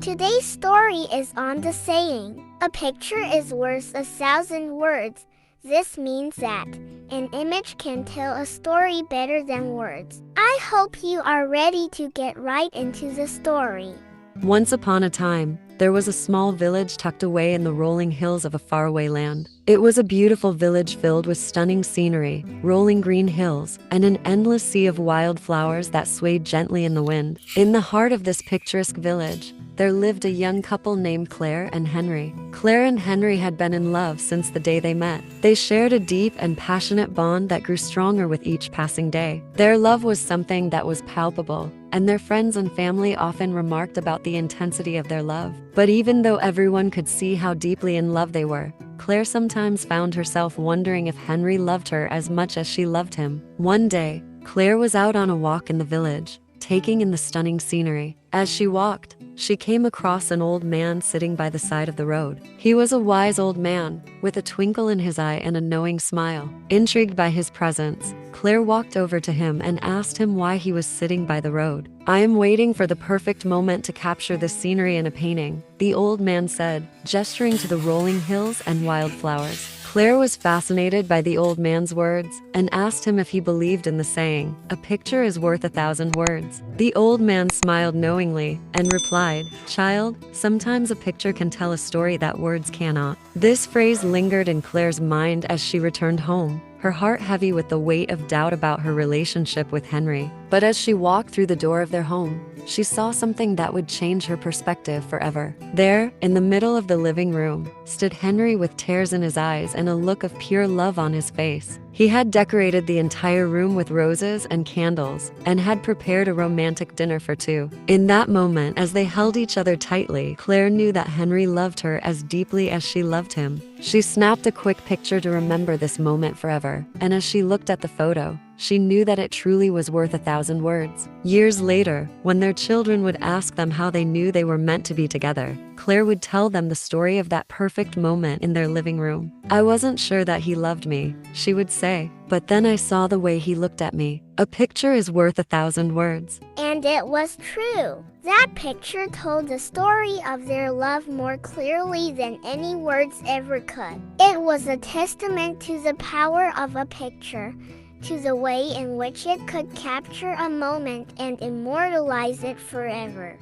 Today's story is on the saying, "A picture is worth 1,000 words." This means that an image can tell a story better than words. I hope you are ready to get right into the story. Once upon a time, there was a small village tucked away in the rolling hills of a faraway land. It was a beautiful village filled with stunning scenery, rolling green hills, and an endless sea of wildflowers that swayed gently in the wind. In the heart of this picturesque village, there lived a young couple named Claire and Henry. Claire and Henry had been in love since the day they met. They shared a deep and passionate bond that grew stronger with each passing day. Their love was something that was palpable, and their friends and family often remarked about the intensity of their love. But even though everyone could see how deeply in love they were, Claire sometimes found herself wondering if Henry loved her as much as she loved him. One day, Claire was out on a walk in the village, taking in the stunning scenery. As she walked, she came across an old man sitting by the side of the road. He was a wise old man, with a twinkle in his eye and a knowing smile. Intrigued by his presence, Claire walked over to him and asked him why he was sitting by the road. "I am waiting for the perfect moment to capture this scenery in a painting," the old man said, gesturing to the rolling hills and wildflowers. Claire was fascinated by the old man's words and asked him if he believed in the saying, "A picture is worth 1,000 words." The old man smiled knowingly and replied, "Child, sometimes a picture can tell a story that words cannot." This phrase lingered in Claire's mind as she returned home, her heart heavy with the weight of doubt about her relationship with Henry. But as she walked through the door of their home, she saw something that would change her perspective forever. There, in the middle of the living room, stood Henry with tears in his eyes and a look of pure love on his face. He had decorated the entire room with roses and candles and had prepared a romantic dinner for two. In that moment, as they held each other tightly, Claire knew that Henry loved her as deeply as she loved him. She snapped a quick picture to remember this moment forever, and as she looked at the photo, she knew that it truly was worth 1,000 words. Years later, when their children would ask them how they knew they were meant to be together, Claire would tell them the story of that perfect moment in their living room. "I wasn't sure that he loved me," she would say, "but then I saw the way he looked at me. A picture is worth 1,000 words." And it was true. That picture told the story of their love more clearly than any words ever could. It was a testament to the power of a picture, to the way in which it could capture a moment and immortalize it forever.